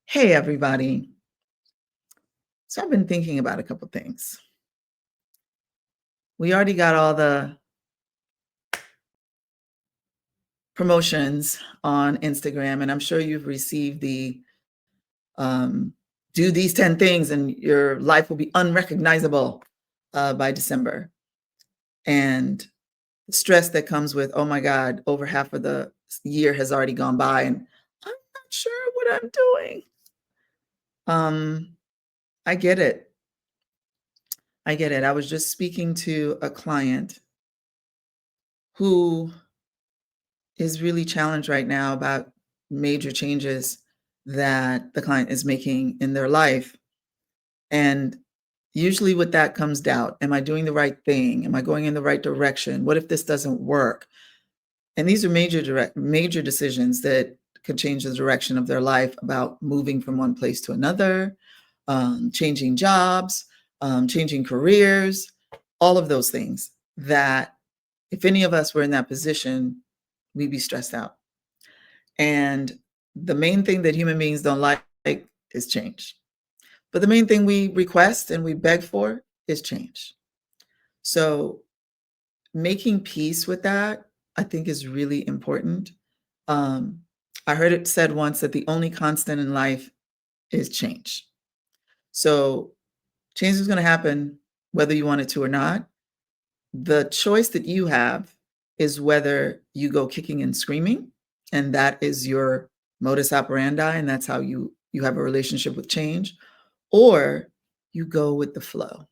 Hey, everybody. So I've been thinking about a couple things. We already got all the promotions on Instagram, and I'm sure you've received the um, do these 10 things and your life will be unrecognizable by December. And the stress that comes with, oh my God, over half of the year has already gone by, and I'm not sure what I'm doing. I get it. I get it. I was just speaking to a client who is really challenged right now about major changes that the client is making in their life. And usually with that comes doubt. Am I doing the right thing? Am I going in the right direction? What if this doesn't work? And these are major decisions that could change the direction of their life, about moving from one place to another, changing jobs, changing careers, all of those things that if any of us were in that position, we'd be stressed out. And the main thing that human beings don't like is change. But the main thing we request and we beg for is change. So making peace with that, I think, is really important. Um, I heard it said once that the only constant in life is change. So change is going to happen whether you want it to or not. The choice that you have is whether you go kicking and screaming, and that is your modus operandi, and that's how you have a relationship with change, or you go with the flow.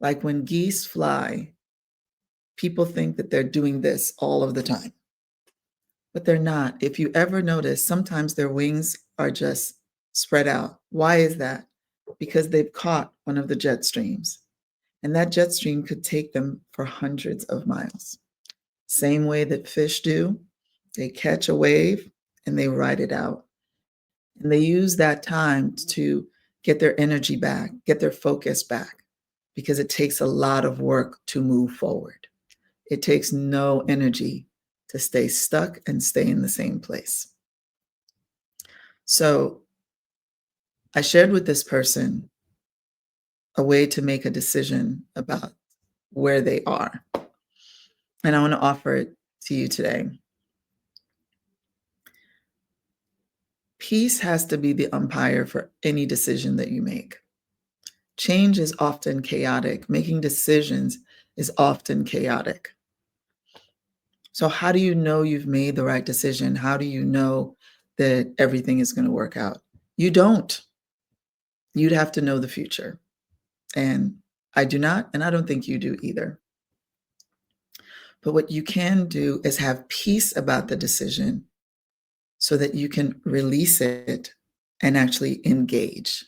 Like when geese fly, people think that they're doing this all of the time, but they're not. If you ever notice, sometimes their wings are just spread out. Why is that? Because they've caught one of the jet streams, and that jet stream could take them for hundreds of miles. Same way that fish do. They catch a wave and they ride it out. And they use that time to get their energy back, get their focus back, because it takes a lot of work to move forward. It takes no energy to stay stuck and stay in the same place. So I shared with this person a way to make a decision about where they are. And I want to offer it to you today. Peace has to be the umpire for any decision that you make. Change is often chaotic. Making decisions is often chaotic. So, how do you know you've made the right decision? How do you know that everything is going to work out? You don't. You'd have to know the future. And I do not, and I don't think you do either. But what you can do is have peace about the decision so that you can release it and actually engage,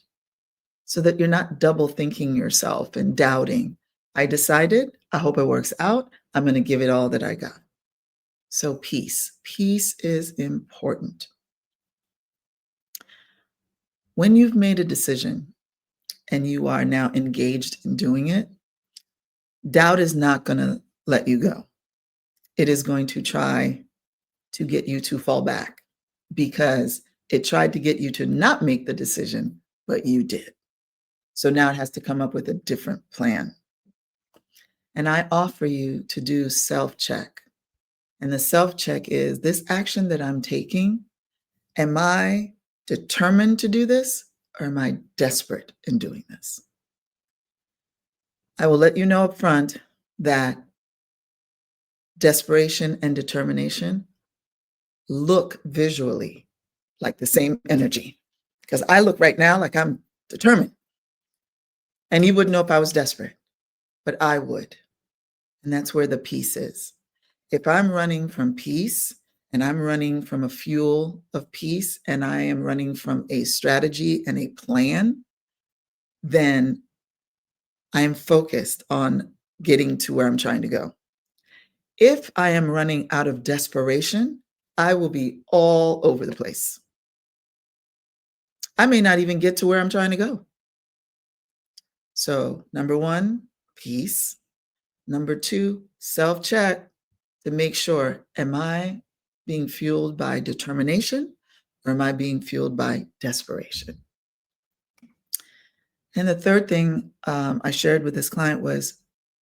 so that you're not double thinking yourself and doubting. I decided, I hope it works out. I'm going to give it all that I got. So peace. Peace is important. When you've made a decision and you are now engaged in doing it, doubt is not going to let you go. It is going to try to get you to fall back because it tried to get you to not make the decision, but you did. So now it has to come up with a different plan. And I offer you to do self-check. And the self-check is, this action that I'm taking, am I determined to do this, or am I desperate in doing this? I will let you know up front that desperation and determination look visually like the same energy, because I look right now like I'm determined. And you wouldn't know if I was desperate, but I would. And that's where the peace is. If I'm running from peace and I'm running from a fuel of peace and I am running from a strategy and a plan, then I am focused on getting to where I'm trying to go. If I am running out of desperation, I will be all over the place. I may not even get to where I'm trying to go. So, number one, peace. Number two, self-check to make sure, am I being fueled by determination or am I being fueled by desperation? And the third thing I shared with this client was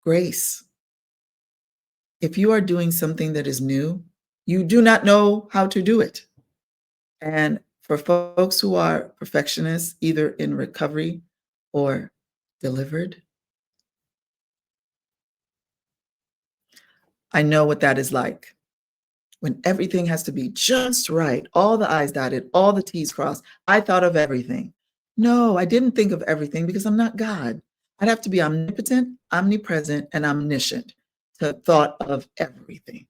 grace. If you are doing something that is new, you do not know how to do it. And for folks who are perfectionists, either in recovery or delivered, I know what that is like. When everything has to be just right, all the I's dotted, all the T's crossed. I thought of everything. No, I didn't think of everything because I'm not God. I'd have to be omnipotent, omnipresent, and omniscient to have thought of everything.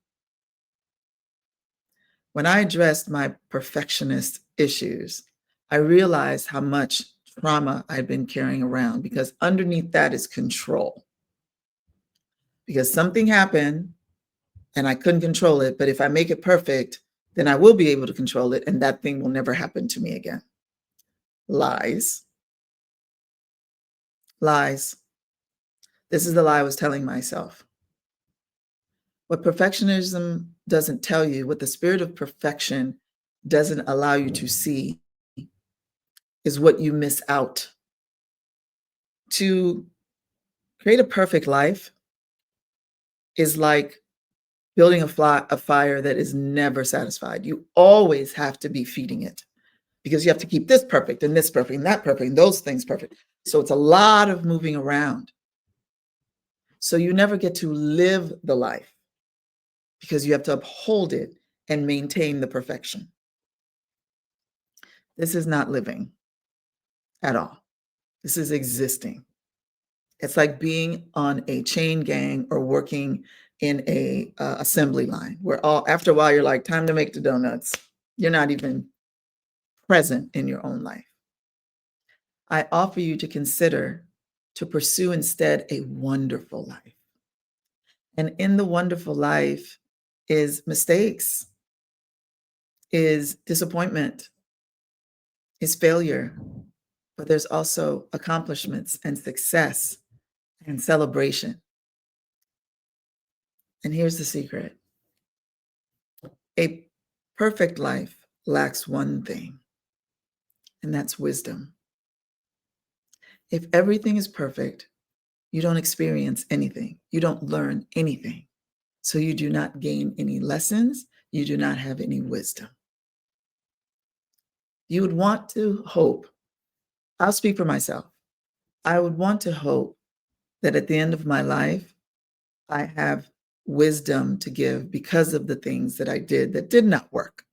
When I addressed my perfectionist issues, I realized how much trauma I'd been carrying around because underneath that is control. Because something happened and I couldn't control it, but if I make it perfect, then I will be able to control it and that thing will never happen to me again. Lies. Lies. This is the lie I was telling myself. What perfectionism doesn't tell you, what the spirit of perfection doesn't allow you to see, is what you miss out. To create a perfect life is like building a fire that is never satisfied. You always have to be feeding it because you have to keep this perfect and this perfect and that perfect and those things perfect. So it's a lot of moving around. So you never get to live the life because you have to uphold it and maintain the perfection. This is not living at all. This is existing. It's like being on a chain gang or working in a assembly line where after a while you're like, time to make the donuts. You're not even present in your own life. I offer you to consider to pursue instead a wonderful life. And in the wonderful life is mistakes, is disappointment, is failure, but there's also accomplishments and success and celebration. And here's the secret. A perfect life lacks one thing, and that's wisdom. If everything is perfect, you don't experience anything. You don't learn anything. So you do not gain any lessons. You do not have any wisdom. You would want to hope, I'll speak for myself. I would want to hope that at the end of my life, I have wisdom to give because of the things that I did that did not work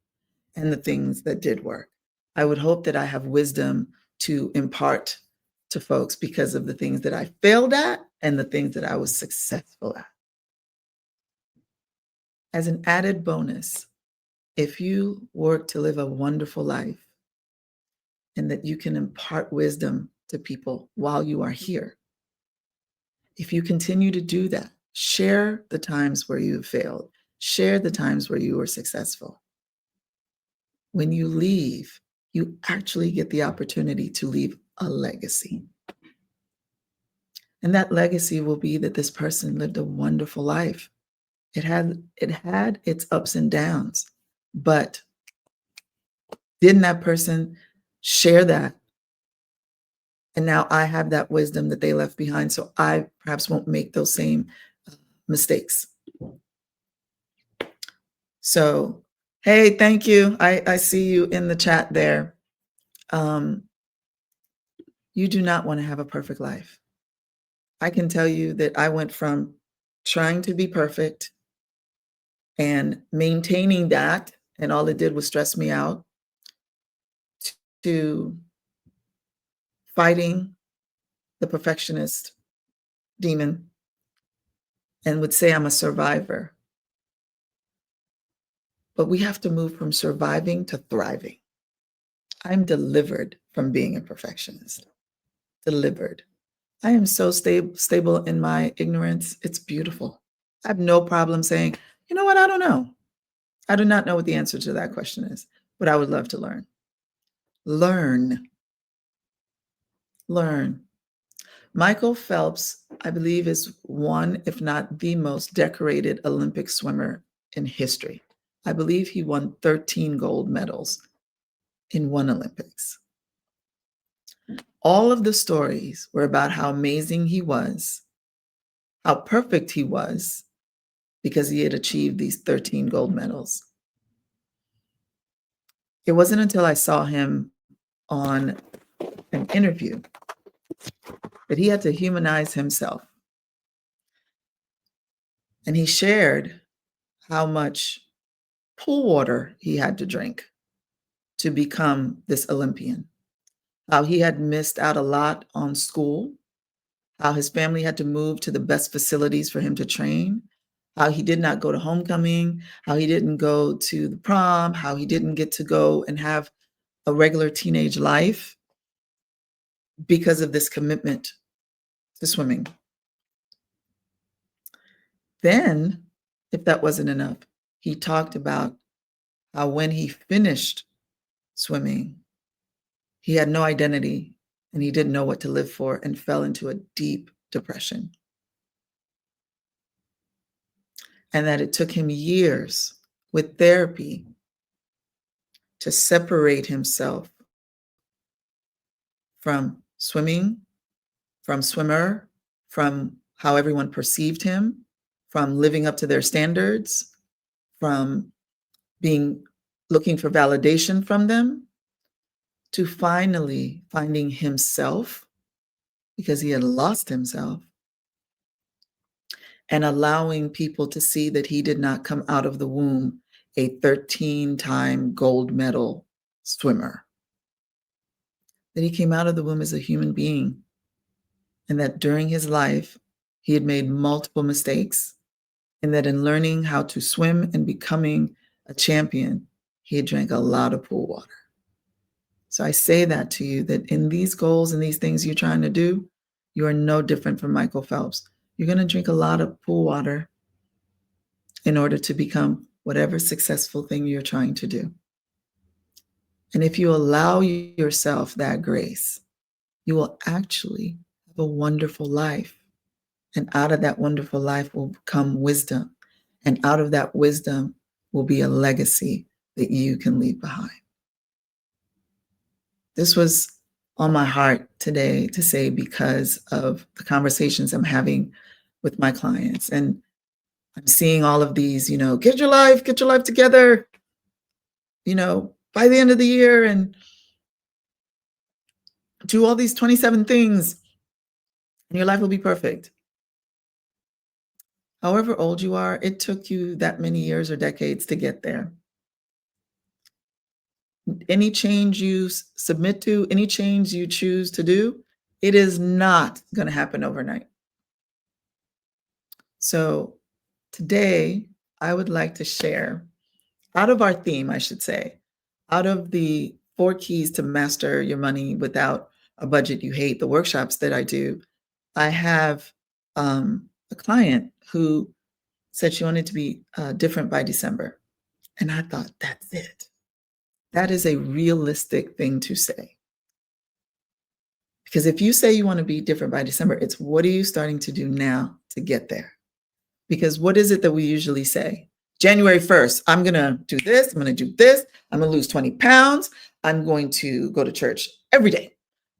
and the things that did work. I would hope that I have wisdom to impart to folks because of the things that I failed at and the things that I was successful at. As an added bonus, if you work to live a wonderful life and that you can impart wisdom to people while you are here, if you continue to do that, share the times where you have failed, share the times where you were successful. When you leave, you actually get the opportunity to leave a legacy. And that legacy will be that this person lived a wonderful life. It had its ups and downs, but didn't that person share that? And now I have that wisdom that they left behind, so I perhaps won't make those same mistakes. So, hey, thank you. I see you in the chat there. You do not want to have a perfect life. I can tell you that I went from trying to be perfect and maintaining that, and all it did was stress me out, to fighting the perfectionist demon and would say I'm a survivor. But we have to move from surviving to thriving. I'm delivered from being a perfectionist. Delivered. I am so stable in my ignorance. It's beautiful. I have no problem saying, you know what, I don't know. I do not know what the answer to that question is, but I would love to learn. Learn. Learn. Michael Phelps, I believe, is one, if not the most decorated Olympic swimmer in history. I believe he won 13 gold medals. in one Olympics. All of the stories were about how amazing he was, how perfect he was, because he had achieved these 13 gold medals. It wasn't until I saw him on an interview that he had to humanize himself. And he shared how much pool water he had to drink to become this Olympian, how he had missed out a lot on school, how his family had to move to the best facilities for him to train, how he did not go to homecoming, how he didn't go to the prom, how he didn't get to go and have a regular teenage life because of this commitment to swimming. Then, if that wasn't enough, he talked about how when he finished swimming, he had no identity and he didn't know what to live for and fell into a deep depression. And that it took him years with therapy to separate himself from swimming, from swimmer, from how everyone perceived him, from living up to their standards, from being looking for validation from them, to finally finding himself because he had lost himself and allowing people to see that he did not come out of the womb a 13-time gold medal swimmer, that he came out of the womb as a human being, and that during his life, he had made multiple mistakes, and that in learning how to swim and becoming a champion, he had drank a lot of pool water. So I say that to you, that in these goals and these things you're trying to do, you are no different from Michael Phelps. You're going to drink a lot of pool water in order to become whatever successful thing you're trying to do. And if you allow yourself that grace, you will actually have a wonderful life. And out of that wonderful life will come wisdom. And out of that wisdom will be a legacy that you can leave behind. This was on my heart today to say because of the conversations I'm having with my clients. And I'm seeing all of these, get your life together, by the end of the year and do all these 27 things and your life will be perfect. However old you are, it took you that many years or decades to get there. Any change you submit to, any change you choose to do, it is not going to happen overnight. So today, I would like to share, out of our theme, I should say, out of the 4 keys to master your money without a budget you hate, the workshops that I do, I have a client who said she wanted to be different by December. And I thought, that's it. That is a realistic thing to say. Because if you say you want to be different by December, it's what are you starting to do now to get there? Because what is it that we usually say? January 1st, I'm going to do this. I'm going to do this. I'm going to lose 20 pounds. I'm going to go to church every day.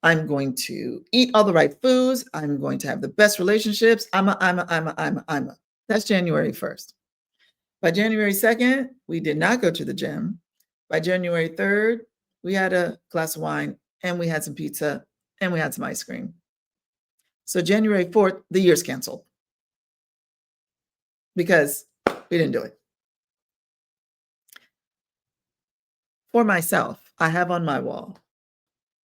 I'm going to eat all the right foods. I'm going to have the best relationships. I'm a. That's January 1st. By January 2nd, we did not go to the gym. By January 3rd, we had a glass of wine and we had some pizza and we had some ice cream. So January 4th, the year's canceled because we didn't do it. For myself, I have on my wall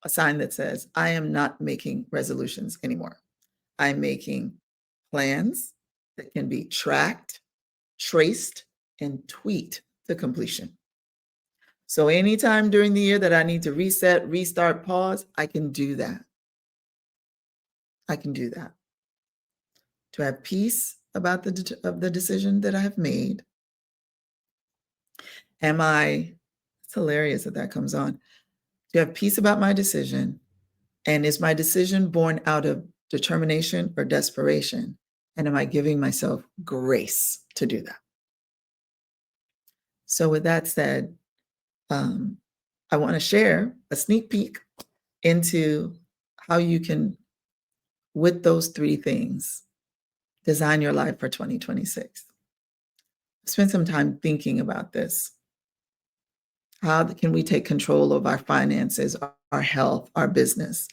a sign that says, I am not making resolutions anymore. I'm making plans that can be tracked, traced, and tweaked to completion. So anytime during the year that I need to reset, restart, pause, I can do that. I can do that. To have peace about the decision that I have made. It's hilarious that comes on. To have peace about my decision. And is my decision born out of determination or desperation? And am I giving myself grace to do that? So with that said, I want to share a sneak peek into how you can, with those three things, design your life for 2026. Spend some time thinking about this. How can we take control of our finances, our health, our business,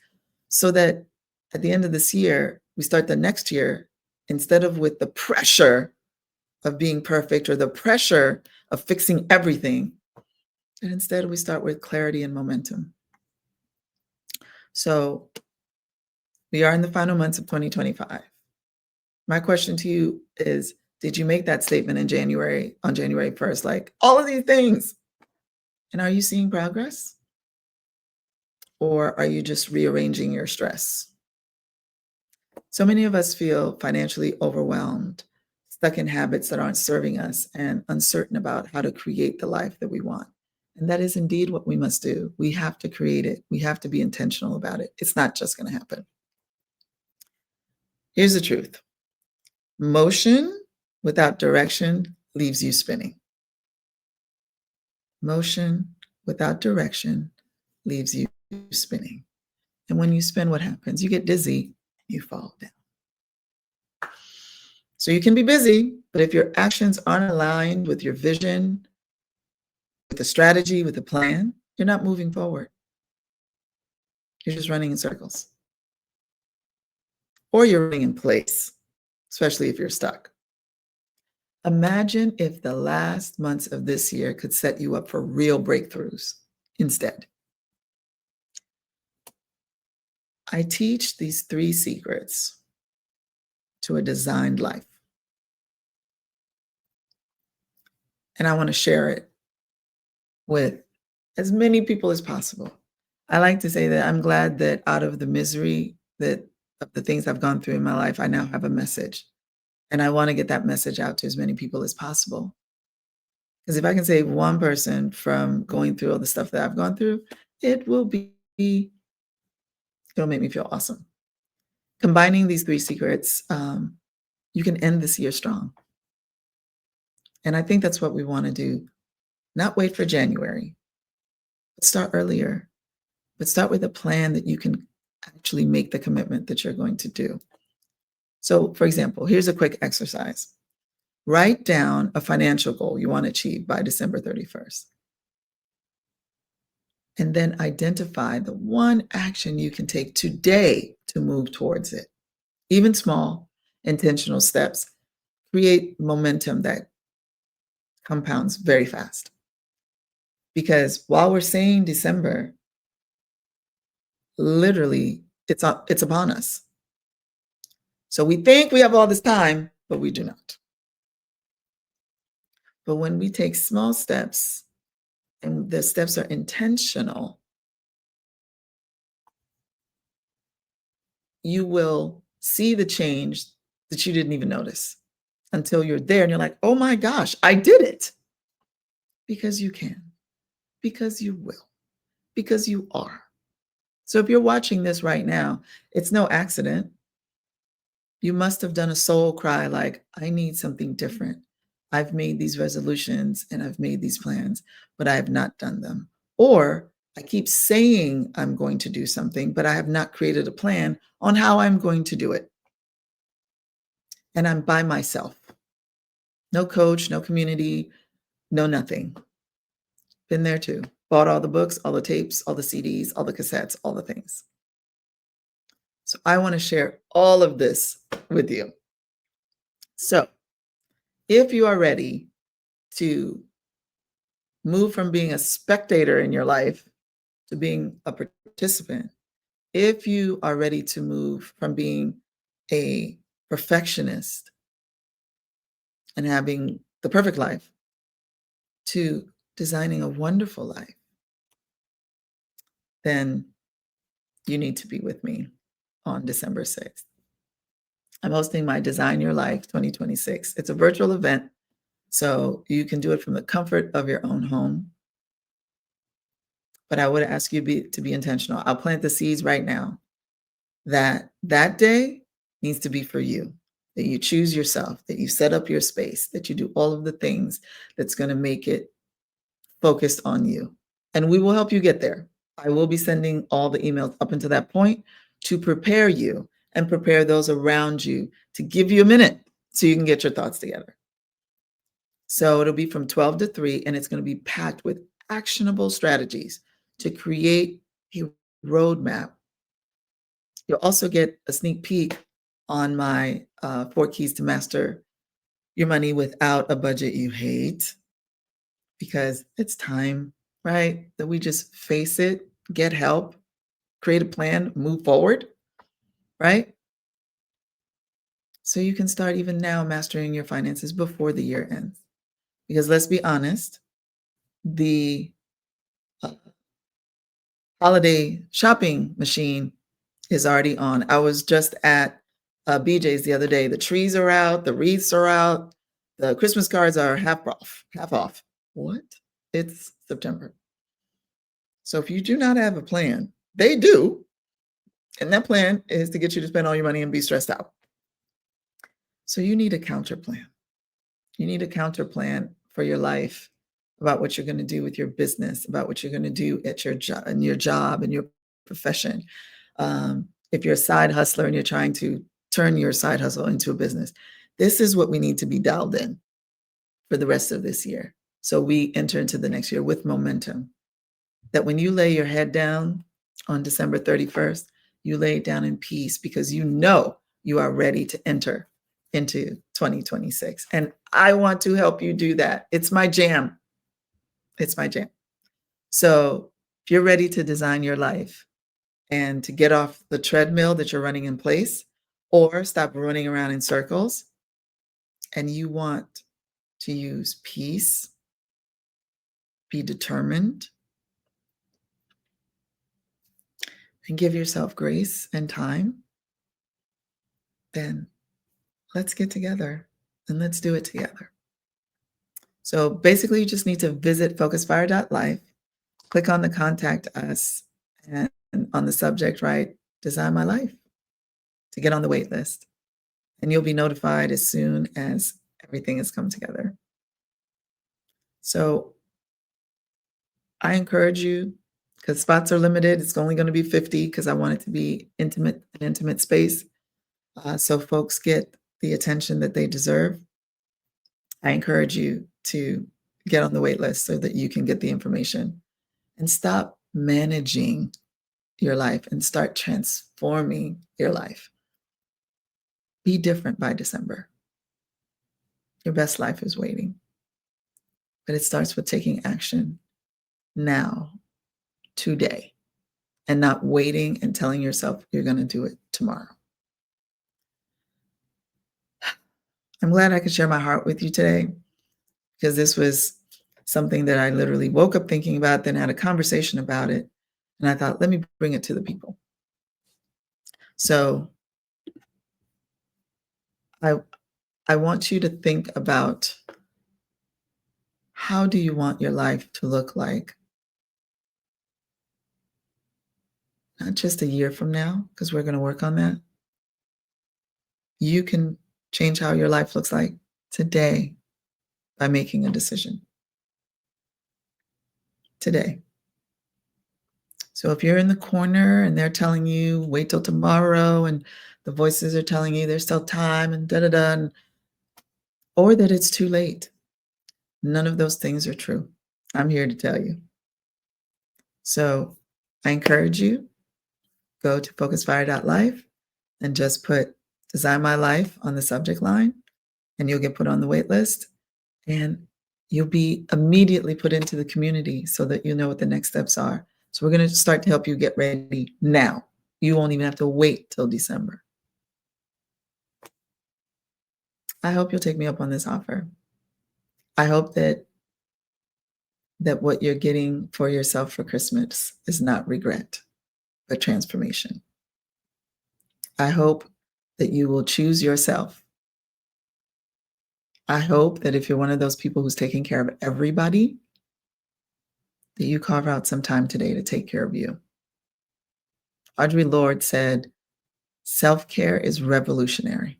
so that at the end of this year, we start the next year, instead of with the pressure of being perfect or the pressure of fixing everything, and instead we start with clarity and momentum. So we are in the final months of 2025. My question to you is, did you make that statement in January, on January 1st, like all of these things? And are you seeing progress? Or are you just rearranging your stress? So many of us feel financially overwhelmed, stuck in habits that aren't serving us, and uncertain about how to create the life that we want. And that is indeed what we must do. We have to create it. We have to be intentional about it. It's not just going to happen. Here's the truth: motion without direction leaves you spinning. Motion without direction leaves you spinning. And when you spin, what happens? You get dizzy, you fall down. So you can be busy, but if your actions aren't aligned with your vision, with the strategy, with the plan, you're not moving forward. You're just running in circles. Or you're running in place, especially if you're stuck. Imagine if the last months of this year could set you up for real breakthroughs instead. I teach these 3 secrets to a designed life. And I want to share it with as many people as possible. I like to say that I'm glad that out of the misery that of the things I've gone through in my life, I now have a message. And I want to get that message out to as many people as possible. Because if I can save one person from going through all the stuff that I've gone through, it'll make me feel awesome. Combining these 3 secrets, you can end this year strong. And I think that's what we want to do. Not wait for January, but start earlier. But start with a plan that you can actually make the commitment that you're going to do. So, for example, here's a quick exercise. Write down a financial goal you want to achieve by December 31st. And then identify the one action you can take today to move towards it. Even small, intentional steps create momentum that compounds very fast. Because while we're saying December, literally, it's upon us. So we think we have all this time, but we do not. But when we take small steps, and the steps are intentional, you will see the change that you didn't even notice until you're there and you're like, oh my gosh, I did it. Because you can, because you will, because you are. So if you're watching this right now, it's no accident. You must have done a soul cry like, I need something different. I've made these resolutions and I've made these plans, but I have not done them. Or I keep saying I'm going to do something, but I have not created a plan on how I'm going to do it. And I'm by myself. No coach, no community, no nothing. Been there too. Bought all the books, all the tapes, all the CDs, all the cassettes, all the things. So I want to share all of this with you. So if you are ready to move from being a spectator in your life to being a participant, if you are ready to move from being a perfectionist and having the perfect life to designing a wonderful life, then you need to be with me on December 6th. I'm hosting my Design Your Life 2026. It's a virtual event, so you can do it from the comfort of your own home. But I would ask you to be intentional. I'll plant the seeds right now that day needs to be for you, that you choose yourself, that you set up your space, that you do all of the things that's going to make it focused on you. and we will help you get there. I will be sending all the emails up until that point to prepare you and prepare those around you to give you a minute so you can get your thoughts together. So it'll be from 12 to 3, and it's going to be packed with actionable strategies to create a roadmap. You'll also get a sneak peek on my 4 keys to master your money without a budget you hate, because it's time, right? That we just face it, get help, create a plan, move forward, right? So you can start even now mastering your finances before the year ends. Because let's be honest, the uh, holiday shopping machine is already on. I was just at BJ's the other day. The trees are out, the wreaths are out, the Christmas cards are half off. Half off. What? It's September. So if you do not have a plan, they do. And that plan is to get you to spend all your money and be stressed out. So you need a counter plan. You need a counter plan for your life about what you're going to do with your business, about what you're going to do at your job, in your job, and your profession. If you're a side hustler and you're trying to turn your side hustle into a business, this is what we need to be dialed in for the rest of this year. So we enter into the next year with momentum. That when you lay your head down on December 31st, you lay it down in peace because you know you are ready to enter into 2026. And I want to help you do that. It's my jam. It's my jam. So if you're ready to design your life and to get off the treadmill that you're running in place, or stop running around in circles, and you want to use peace, be determined, and give yourself grace and time, then let's get together and let's do it together. So basically, you just need to visit focusfire.life, click on the contact us, and on the subject, write design my life to get on the wait list. And you'll be notified as soon as everything has come together. So I encourage you, because spots are limited, it's only going to be 50 because I want it to be an intimate space. So folks get the attention that they deserve. I encourage you to get on the wait list so that you can get the information and stop managing your life and start transforming your life. Be different by December. Your best life is waiting. But it starts with taking action now, today, and not waiting and telling yourself you're going to do it tomorrow. I'm glad I could share my heart with you today, because this was something that I literally woke up thinking about, then had a conversation about it. And I thought, let me bring it to the people. So I want you to think about, how do you want your life to look like? Not just a year from now, because we're going to work on that. You can change how your life looks like today by making a decision. Today. So if you're in the corner and they're telling you, wait till tomorrow, and the voices are telling you there's still time and da-da-da, or that it's too late, none of those things are true. I'm here to tell you. So I encourage you, go to focusfire.life and just put design my life on the subject line, and you'll get put on the wait list, and you'll be immediately put into the community so that you know what the next steps are. So we're going to start to help you get ready now. You won't even have to wait till December. I hope you'll take me up on this offer. I hope that what you're getting for yourself for Christmas is not regret, but transformation. I hope that you will choose yourself. I hope that if you're one of those people who's taking care of everybody, that you carve out some time today to take care of you. Audre Lorde said, self-care is revolutionary.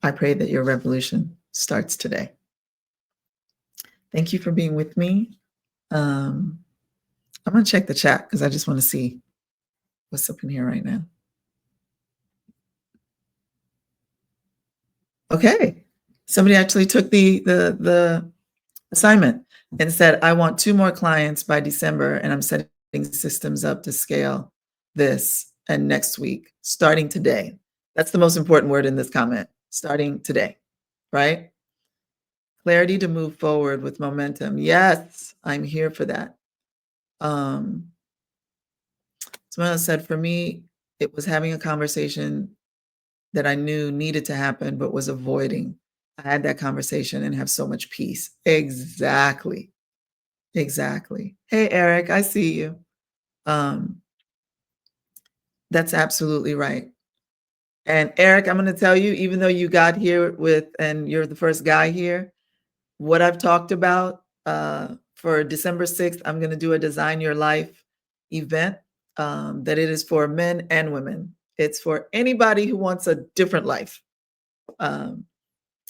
I pray that your revolution starts today. Thank you for being with me. Um, I'm gonna check the chat because I just want to see what's up in here right now. Okay. Somebody actually took the assignment and said, I want 2 more clients by December, and I'm setting systems up to scale this and next week, starting today. That's the most important word in this comment, starting today, right? Clarity to move forward with momentum. Yes, I'm here for that. Um, Someone else said, for me, it was having a conversation that I knew needed to happen, but was avoiding. I had that conversation and have so much peace. Exactly. Exactly. Hey, Eric, I see you. Um, that's absolutely right. And Eric, I'm going to tell you, even though you got here and you're the first guy here, what I've talked about for December 6th, I'm going to do a Design Your Life event that it is for men and women. It's for anybody who wants a different life. Um,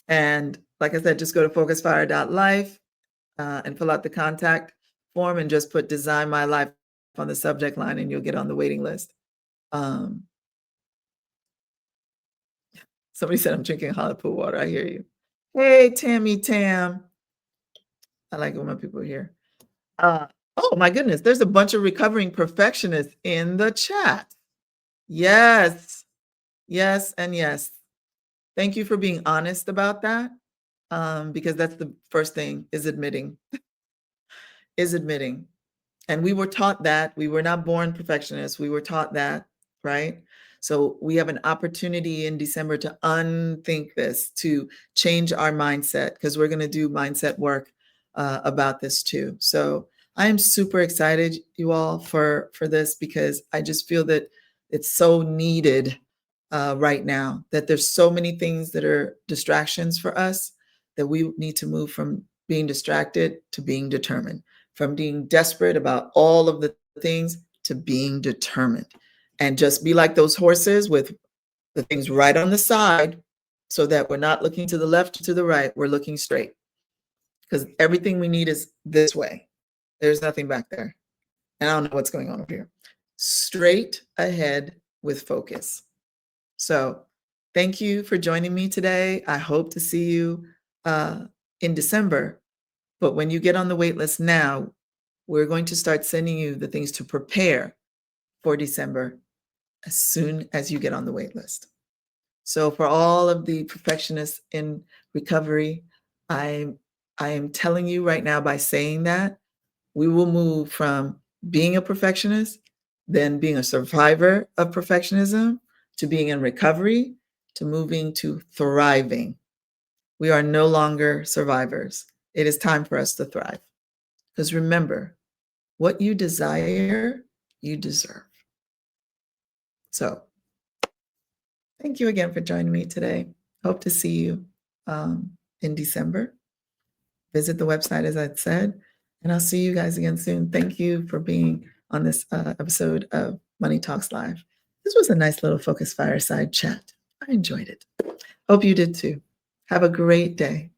and like I said, just go to focusfire.life and fill out the contact form and just put Design My Life on the subject line and you'll get on the waiting list. Um, Somebody said I'm drinking hot pool water. I hear you. Hey, Tammy Tam. I like it when my people are here. Uh, oh my goodness, there's a bunch of recovering perfectionists in the chat. Yes, yes, and yes. Thank you for being honest about that. Because that's the first thing is admitting. And we were taught that. We were not born perfectionists. We were taught that, right? So we have an opportunity in December to unthink this, to change our mindset, because we're going to do mindset work about this too. So I am super excited, you all, for this because I just feel that it's so needed right now. That there's so many things that are distractions for us that we need to move from being distracted to being determined, from being desperate about all of the things to being determined, and just be like those horses with the things right on the side so that we're not looking to the left or to the right, we're looking straight, because everything we need is this way. There's nothing back there, and I don't know what's going on over here. Straight ahead with focus. So thank you for joining me today. I hope to see you in December, but when you get on the wait list now, we're going to start sending you the things to prepare for December as soon as you get on the wait list. So for all of the perfectionists in recovery, I am telling you right now, by saying that, we will move from being a perfectionist, then being a survivor of perfectionism, to being in recovery, to moving to thriving. We are no longer survivors. It is time for us to thrive. Because remember, what you desire, you deserve. So thank you again for joining me today. Hope to see you in December. Visit the website, as I said, and I'll see you guys again soon. Thank you for being on this episode of Money Talks Live. This was a nice little Focus Fireside chat. I enjoyed it. Hope you did too. Have a great day.